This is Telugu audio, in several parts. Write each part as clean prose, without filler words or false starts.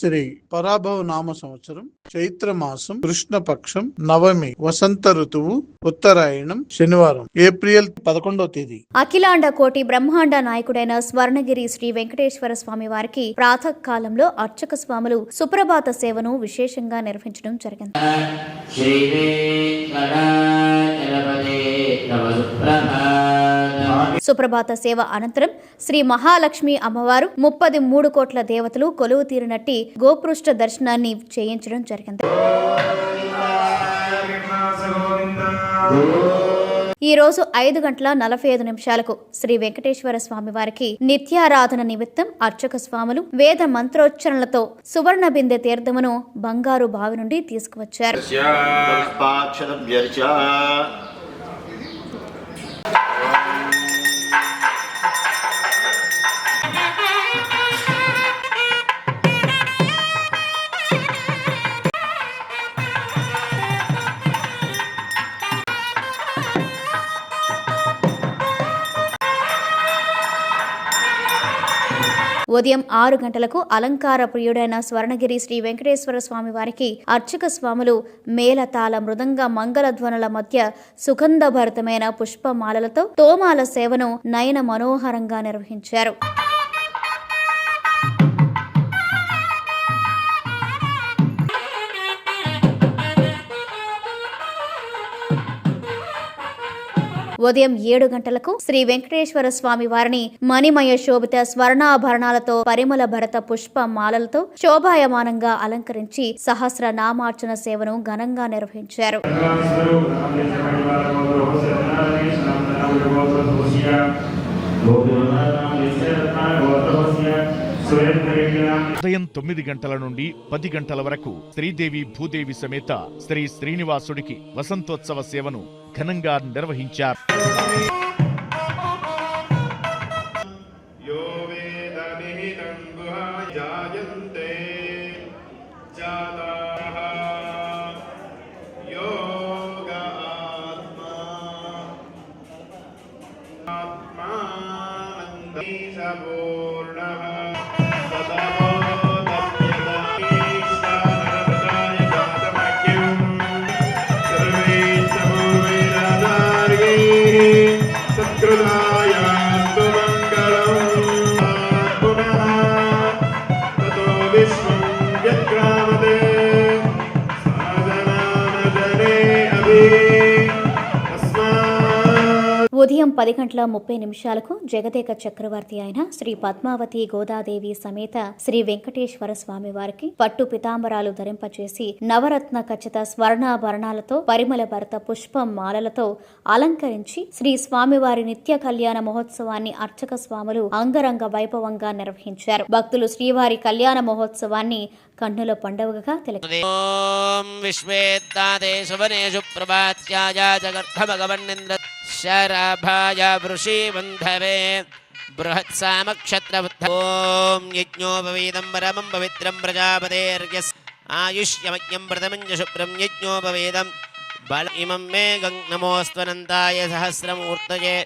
శ్రీ పరాభవ నామ సంవత్సరం చైత్రమాసం కృష్ణపక్షం నవమి వసంత ఋతువు ఉత్తరాయణం శనివారం ఏప్రిల్ 11వ తేదీ. అఖిలాండ కోటి బ్రహ్మాండ నాయకుడైన స్వర్ణగిరి శ్రీ వెంకటేశ్వర స్వామి వారికి ప్రాతకాలంలో అర్చక స్వాములు సుప్రభాత సేవను విశేషంగా నిర్వహించడం జరిగింది. సుప్రభాత సేవ అనంతరం శ్రీ మహాలక్ష్మి అమ్మవారు 33 కోట్ల దేవతలు కొలువు తీరినట్టి గోపృష్ఠ దర్శనాన్ని చేయించడం జరిగింది. ఈ రోజు 5:45 శ్రీ వెంకటేశ్వర స్వామి వారికి నిత్యారాధన నిమిత్తం అర్చక స్వాములు వేద మంత్రోచ్చరణలతో సువర్ణ బిందె తీర్థమును బంగారు బావి నుండి తీసుకువచ్చారు. ఉదయం 6 గంటలకు అలంకార ప్రియుడైన స్వర్ణగిరి శ్రీ వెంకటేశ్వర స్వామి వారికి అర్చక స్వాములు మేళతాళ మృదంగ మంగళధ్వనుల మధ్య సుగంధభరితమైన పుష్పమాలలతో తోమాల సేవను నయన మనోహరంగా నిర్వహించారు. ఉదయం 7 గంటలకు శ్రీ వెంకటేశ్వర స్వామి వారిని మణిమయ శోభిత స్వర్ణాభరణాలతో పరిమళ భరత పుష్ప మాలలతో శోభాయమానంగా అలంకరించి సహస్ర నామార్చన సేవను ఘనంగా నిర్వహించారు. ఉదయం 9 గంటల నుండి 10 గంటల వరకు శ్రీదేవి భూదేవి సమేత శ్రీ శ్రీనివాసుడికి వసంతోత్సవ సేవను ఘనంగా నిర్వహించారు. ఉదయం 10:30 జగదేక చక్రవర్తి అయిన శ్రీ పద్మావతి గోదాదేవి సమేత శ్రీ వెంకటేశ్వర స్వామి వారికి పట్టు పితాంబరాలు ధరింపచేసి నవరత్న ఖచ్చిత స్వర్ణాభరణాలతో పరిమళ భరత పుష్ప మాలలతో అలంకరించి శ్రీ స్వామివారి నిత్య కళ్యాణ మహోత్సవాన్ని అర్చక స్వాములు అంగరంగ వైభవంగా నిర్వహించారు. భక్తులు శ్రీవారి కళ్యాణ మహోత్సవాన్ని కన్నుల పండుగగా తెలిపారు. శరభాయ వృషీబంధవే బృహత్సామక్షత్రబుద్ధ ఓం యజ్ఞోపవీతం పరమం పవిత్రం ప్రజాపతేర్యస్ ఆయుష్యమజ్ఞం ప్రథమం చ శుభ్రం యజ్ఞోపవేదం బల ఇమం మే గంగనమోస్త్వనంతాయ సహస్రమూర్తయే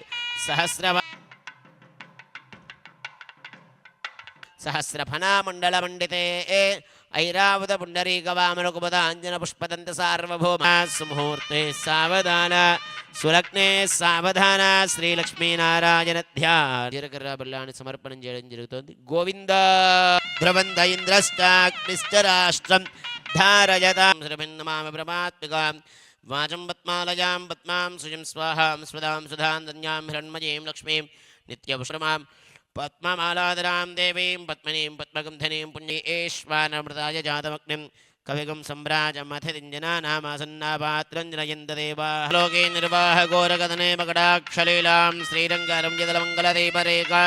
సహస్రఫణామండలమండితే ఐరావత పుండరీకవామనకుపదాంజన పుష్పదంత సార్వభౌమ సుముహూర్తే సావధాన సులగ్నే సావధాన శ్రీలక్ష్మీనారాయణ ధ్యాన సమర్పణం చేయడం జరుగుతుంది. గోవింద ద్రవంద ఇంద్రశ్చాగ్నిశ్చ రాష్ట్రం ధారయతాం శ్రీభిన్నమామ బ్రహ్మాత్మికాం వాచం పద్మాలయాం పద్మాం సుజం స్వాహాం స్వదాం సుధాం ధన్యాం హిరణ్మయీం లక్ష్మీం నిత్యభుశ్రమాం పద్మమాలాధరాం దేవీం పద్మనీం పద్మగంధనీం పుణ్యేశ్వానమృతాయ జాతమగ్నిం కవిగం సంభ్రాజమథింజనానామాసన్నాపాత్రంజనయందేవాలోకే నిర్వాహ ఘోరకథనే మకటాక్షలీలాం శ్రీరంగారంజదలమంగళదీపరేఖా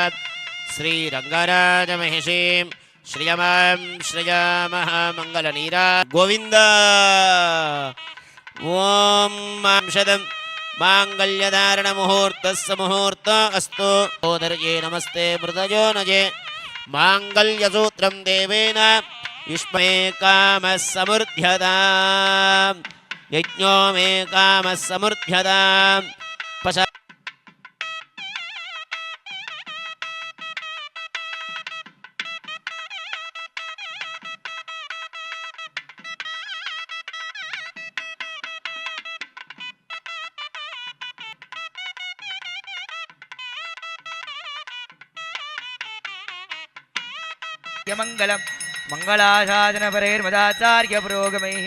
శ్రీరంగరాజమహిషీం శ్రియమాం శ్రియమః మంగళనీరా గోవింద ఓం మాంషదం మాంగళ్యధారణ ముహూర్తస్య ముహూర్త అస్తు సోదర్యే నమస్తే మృతజో నజే మాంగళ్యసూత్రం దేవేన యుష్మే కామః సమృద్ధ్యతాం యజ్ఞో మే కామః సమృద్ధ్యతాం नित्यमङ्गलं मङ्गलाशासनपरैर्मदाचार्यपुरोगमैः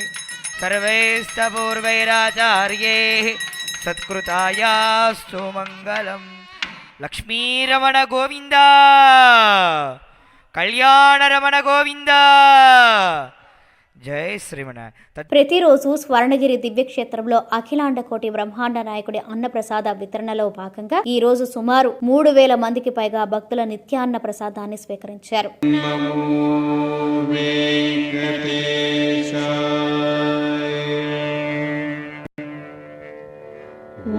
सर्वैस्तपूर्वैराचार्यैः सत्कृतायास्तु मङ्गलम् लक्ष्मीरमण गोविन्द कल्याणरमण गोविन्द జై శ్రీమన్నారాయణ. ప్రతిరోజు స్వర్ణగిరి దివ్యక్షేత్రంలో అఖిలాండ కోటి బ్రహ్మాండ నాయకుడి అన్నప్రసాద వితరణలో భాగంగా ఈ రోజు సుమారు 3000 మందికి పైగా భక్తుల నిత్యాన్న ప్రసాదాన్ని స్వీకరించారు.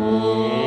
ఓం